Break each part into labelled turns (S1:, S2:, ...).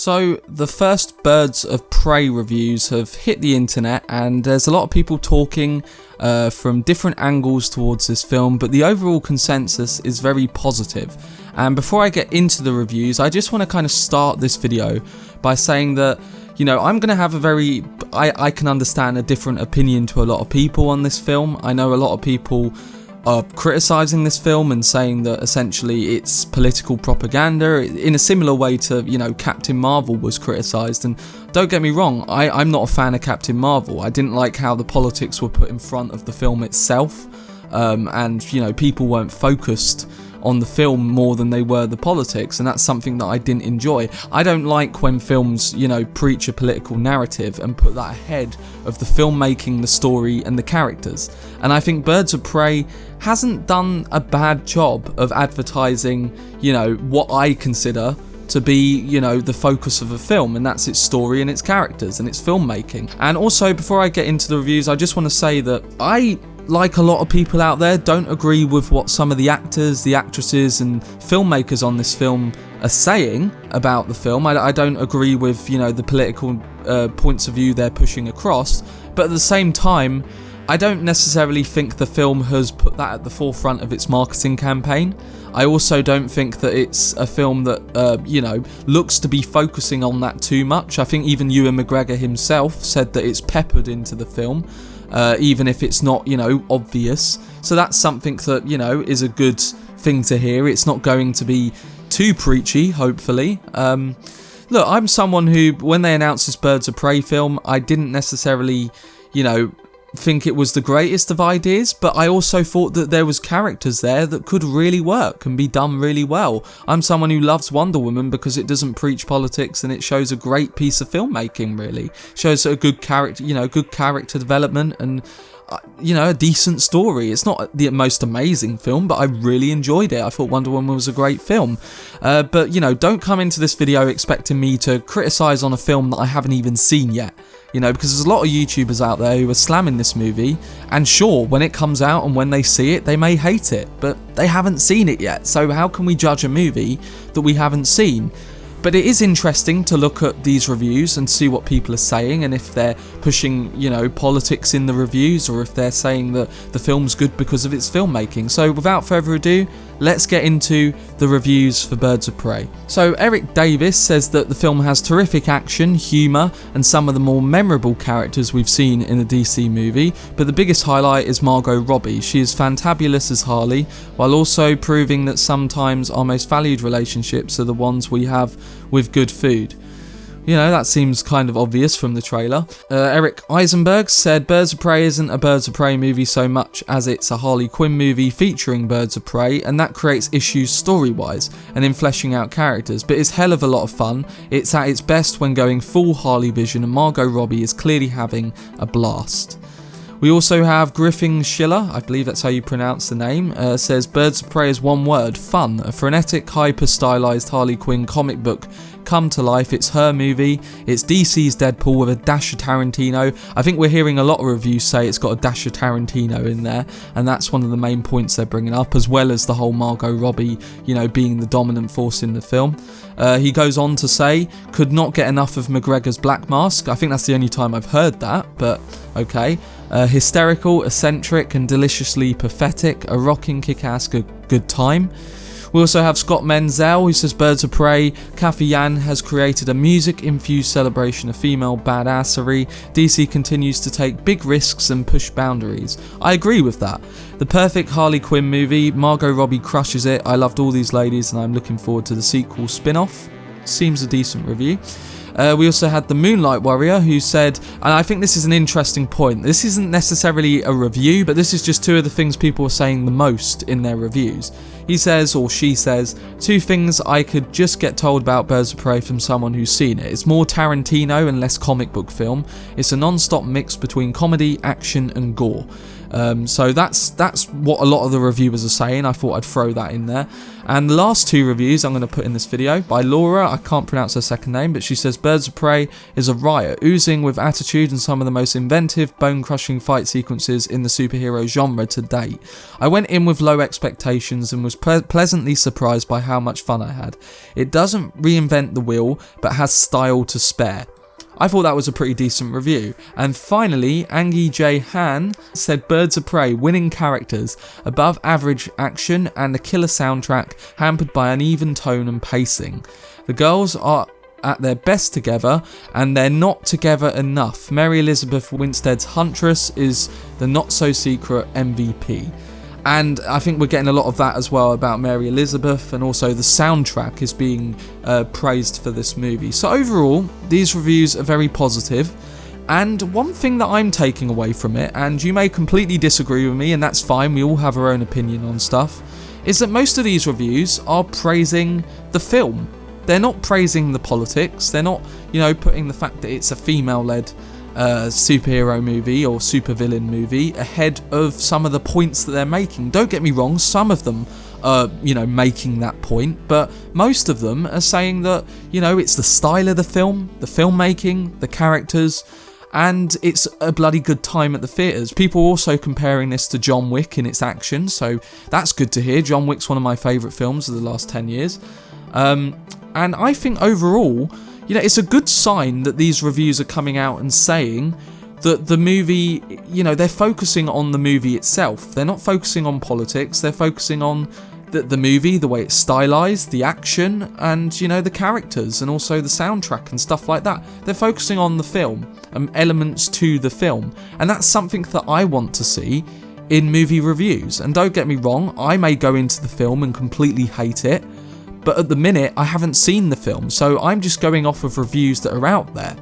S1: So the first Birds of Prey reviews have hit the internet, and there's a lot of people talking from different angles towards this film, but the overall consensus is very positive. And before I get into the reviews, I just want to kind of start this video by saying that, you know, I'm going to have I can understand a different opinion to a lot of people on this film. I know a lot of people are criticising this film and saying that essentially it's political propaganda in a similar way to, you know, Captain Marvel was criticised. And don't get me wrong, I'm not a fan of Captain Marvel. I didn't like how the politics were put in front of the film itself, and, you know, people weren't focused on the film more than they were the politics, and that's something that I didn't enjoy. I don't like when films, you know, preach a political narrative and put that ahead of the filmmaking, the story and the characters. And I think Birds of Prey hasn't done a bad job of advertising, you know, what I consider to be, you know, the focus of a film, and that's its story and its characters and its filmmaking. And also, before I get into the reviews, I just want to say that I, like a lot of people out there, don't agree with what some of the actors, the actresses and filmmakers on this film are saying about the film. I don't agree with, you know, the political points of view they're pushing across, but at the same time, I don't necessarily think the film has put that at the forefront of its marketing campaign. I also don't think that it's a film that, you know, looks to be focusing on that too much. I think even Ewan McGregor himself said that it's peppered into the film, even if it's not, you know, obvious. So that's something that, you know, is a good thing to hear. It's not going to be too preachy, hopefully. Look, I'm someone who, when they announced this Birds of Prey film, I didn't necessarily, you know, think it was the greatest of ideas, but I also thought that there was characters there that could really work and be done really well. I'm someone who loves Wonder Woman because it doesn't preach politics and it shows a great piece of filmmaking, really. Shows a good character, you know, good character development and, you know, a decent story. It's not the most amazing film, but I really enjoyed it. I thought Wonder Woman was a great film. But, you know, don't come into this video expecting me to criticise on a film that I haven't even seen yet. You know, because there's a lot of YouTubers out there who are slamming this movie, and sure, when it comes out and when they see it, they may hate it, but they haven't seen it yet, so how can we judge a movie that we haven't seen? But it is interesting to look at these reviews and see what people are saying, and if they're pushing, you know, politics in the reviews, or if they're saying that the film's good because of its filmmaking. So without further ado, let's get into the reviews for Birds of Prey. So Eric Davis says that the film has terrific action, humour and some of the more memorable characters we've seen in a DC movie, but the biggest highlight is Margot Robbie. She is fantabulous as Harley, while also proving that sometimes our most valued relationships are the ones we have with good food. You know, that seems kind of obvious from the trailer. Eric Eisenberg said Birds of Prey isn't a Birds of Prey movie so much as it's a Harley Quinn movie featuring Birds of Prey, and that creates issues story-wise and in fleshing out characters, but it's hell of a lot of fun. It's at its best when going full Harley vision, and Margot Robbie is clearly having a blast. We also have Griffin Schiller, I believe that's how you pronounce the name, says Birds of Prey is one word, fun. A frenetic, hyper-stylized Harley Quinn comic book come to life. It's her movie. It's DC's Deadpool with a dash of Tarantino. I think we're hearing a lot of reviews say it's got a dash of Tarantino in there, and that's one of the main points they're bringing up, as well as the whole Margot Robbie, you know, being the dominant force in the film. He goes on to say, could not get enough of McGregor's Black Mask. I think that's the only time I've heard that, but okay. Hysterical, eccentric and deliciously pathetic, a rocking kick-ass good time. We also have Scott Menzel, who says Birds of Prey, Kathy Yan has created a music-infused celebration of female badassery. DC continues to take big risks and push boundaries. I agree with that. The perfect Harley Quinn movie, Margot Robbie crushes it. I loved all these ladies and I'm looking forward to the sequel spin-off. Seems a decent review. We also had the Moonlight Warrior, who said, and I think this is an interesting point, this isn't necessarily a review, but this is just two of the things people are saying the most in their reviews. He says, or she says, two things I could just get told about Birds of Prey from someone who's seen it. It's more Tarantino and less comic book film. It's a non-stop mix between comedy, action and gore. So that's what a lot of the reviewers are saying. I thought I'd throw that in there. And the last two reviews I'm going to put in this video by Laura, I can't pronounce her second name, but she says Birds of Prey is a riot, oozing with attitude and some of the most inventive, bone-crushing fight sequences in the superhero genre to date. I went in with low expectations and was pleasantly surprised by how much fun I had. It doesn't reinvent the wheel, but has style to spare. I thought that was a pretty decent review. And finally, Angie J. Han said Birds of Prey, winning characters, above average action, and a killer soundtrack hampered by uneven tone and pacing. The girls are at their best together, and they're not together enough. Mary Elizabeth Winstead's Huntress is the not-so-secret MVP. And I think we're getting a lot of that as well about Mary Elizabeth, and also the soundtrack is being praised for this movie. So overall, these reviews are very positive. And one thing that I'm taking away from it, and you may completely disagree with me, and that's fine, we all have our own opinion on stuff, is that most of these reviews are praising the film. They're not praising the politics, they're not, putting the fact that it's a female-led superhero movie or supervillain movie ahead of some of the points that they're making. Don't get me wrong, some of them are, making that point, but most of them are saying that, it's the style of the film, the filmmaking, the characters, and it's a bloody good time at the theatres. People are also comparing this to John Wick in its action, so that's good to hear. John Wick's one of my favourite films of the last 10 years. And I think overall, it's a good sign that these reviews are coming out and saying that the movie, they're focusing on the movie itself. They're not focusing on politics, they're focusing on the movie, the way it's stylized, the action, and, the characters, and also the soundtrack and stuff like that. They're focusing on the film, elements to the film. And that's something that I want to see in movie reviews. And don't get me wrong, I may go into the film and completely hate it, but at the minute, I haven't seen the film, so I'm just going off of reviews that are out there.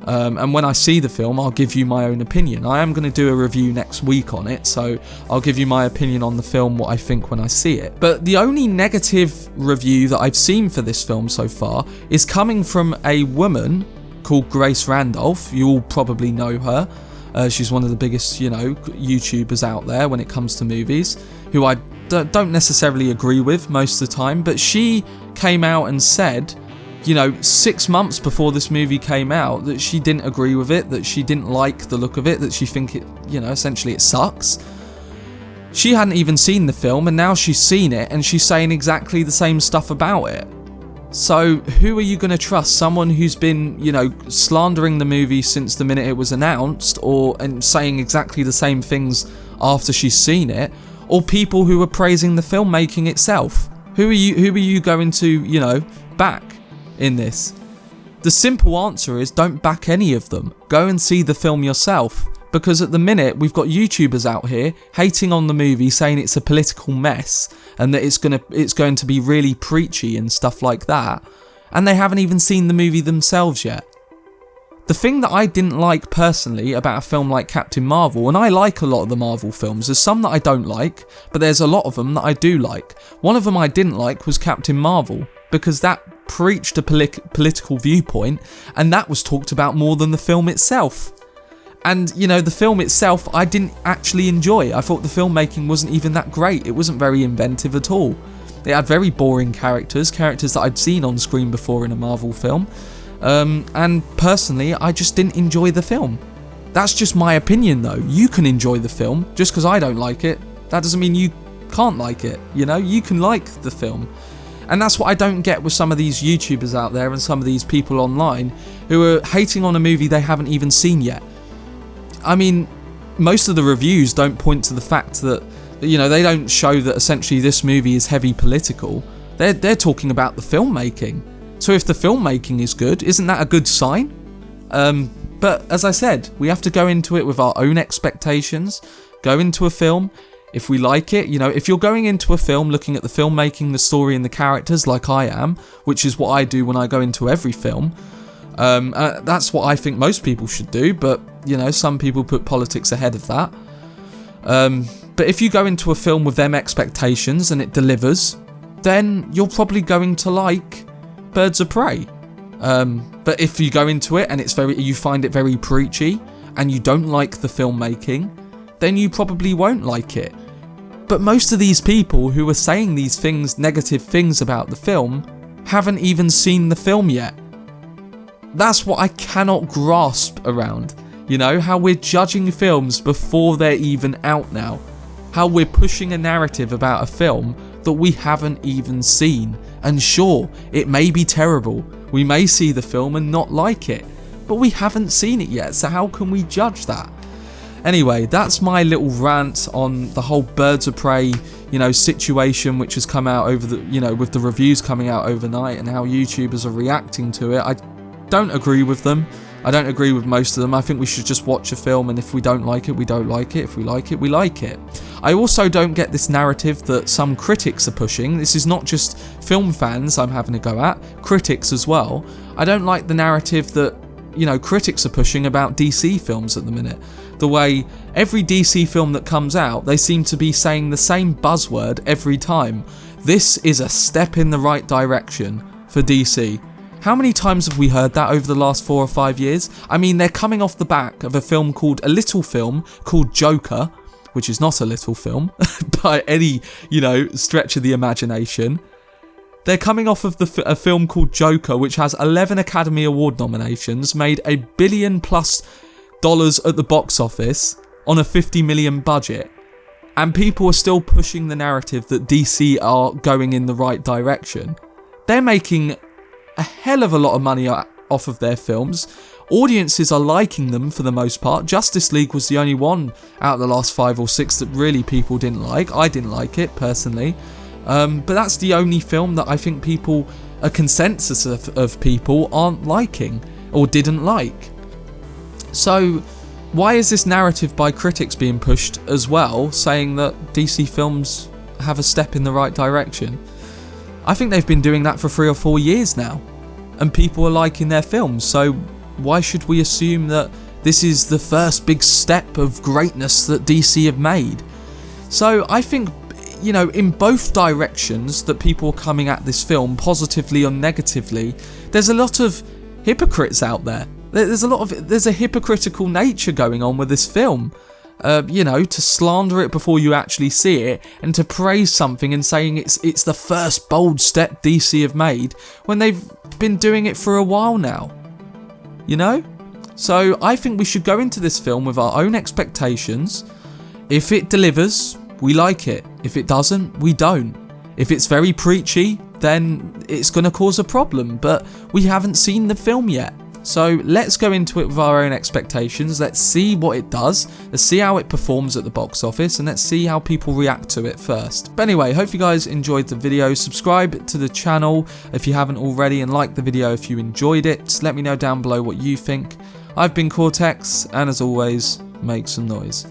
S1: And when I see the film, I'll give you my own opinion. I am going to do a review next week on it, so I'll give you my opinion on the film, what I think when I see it. But the only negative review that I've seen for this film so far is coming from a woman called Grace Randolph. You all probably know her. She's one of the biggest, YouTubers out there when it comes to movies, who I don't necessarily agree with most of the time, but she came out and said, 6 months before this movie came out, that she didn't agree with it, that she didn't like the look of it, that she think it, essentially it sucks. She hadn't even seen the film, and now she's seen it, and she's saying exactly the same stuff about it. So who are you going to trust? Someone who's been, slandering the movie since the minute it was announced, and saying exactly the same things after she's seen it, or people who are praising the filmmaking itself? Who are you going to, back in this? The simple answer is don't back any of them. Go and see the film yourself. Because at the minute, we've got YouTubers out here hating on the movie, saying it's a political mess and that it's going to be really preachy and stuff like that, and they haven't even seen the movie themselves yet. The thing that I didn't like personally about a film like Captain Marvel, and I like a lot of the Marvel films, there's some that I don't like, but there's a lot of them that I do like. One of them I didn't like was Captain Marvel, because that preached a political viewpoint, and that was talked about more than the film itself. And, the film itself, I didn't actually enjoy. I thought the filmmaking wasn't even that great. It wasn't very inventive at all. It had very boring characters that I'd seen on screen before in a Marvel film. And personally, I just didn't enjoy the film. That's just my opinion, though. You can enjoy the film. Just because I don't like it, that doesn't mean you can't like it. You can like the film. And that's what I don't get with some of these YouTubers out there and some of these people online who are hating on a movie they haven't even seen yet. I mean, most of the reviews don't point to the fact that, they don't show that essentially this movie is heavy political. They're talking about the filmmaking. So if the filmmaking is good, isn't that a good sign? But as I said, we have to go into it with our own expectations. Go into a film. If we like it, if you're going into a film looking at the filmmaking, the story and the characters like I am, which is what I do when I go into every film, that's what I think most people should do, but, some people put politics ahead of that. But if you go into a film with them expectations and it delivers, then you're probably going to like Birds of Prey. But if you go into it and you find it very preachy and you don't like the filmmaking, then you probably won't like it. But most of these people who are saying these things, negative things about the film, haven't even seen the film yet. That's what I cannot grasp around. How we're judging films before they're even out now. How we're pushing a narrative about a film that we haven't even seen. And sure, it may be terrible. We may see the film and not like it, but we haven't seen it yet, so how can we judge that? Anyway, that's my little rant on the whole Birds of Prey, situation which has come out over the, with the reviews coming out overnight and how YouTubers are reacting to it. I don't agree with them. I don't agree with most of them. I think we should just watch a film, and if we don't like it, we don't like it. If we like it, we like it. I also don't get this narrative that some critics are pushing. This is not just film fans I'm having a go at, critics as well. I don't like the narrative that, critics are pushing about DC films at the minute. The way every DC film that comes out, they seem to be saying the same buzzword every time. This is a step in the right direction for DC. How many times have we heard that over the last 4 or 5 years? I mean, they're coming off the back of a little film called Joker, which is not a little film by any, stretch of the imagination. They're coming off of a film called Joker, which has 11 Academy Award nominations, made $1 billion+ at the box office on a $50 million budget. And people are still pushing the narrative that DC are going in the right direction. They're making a hell of a lot of money off of their films. Audiences are liking them for the most part. Justice League was the only one out of the last 5 or 6 that really people didn't like. I didn't like it personally. But that's the only film that I think a consensus of people aren't liking or didn't like. So why is this narrative by critics being pushed as well, saying that DC films have a step in the right direction? I think they've been doing that for 3 or 4 years now, and people are liking their films, so why should we assume that this is the first big step of greatness that DC have made? So I think, in both directions that people are coming at this film, positively or negatively, there's a lot of hypocrites out there. There's a hypocritical nature going on with this film. To slander it before you actually see it, and to praise something and saying it's the first bold step DC have made when they've been doing it for a while now. So I think we should go into this film with our own expectations. If it delivers, we like it. If it doesn't, we don't. If it's very preachy, then it's going to cause a problem, but we haven't seen the film yet. So let's go into it with our own expectations. Let's see what it does. Let's see how it performs at the box office, and let's see how people react to it first. But anyway, hope you guys enjoyed the video. Subscribe to the channel if you haven't already, and like the video if you enjoyed it. Let me know down below what you think. I've been Cortex, and as always, make some noise.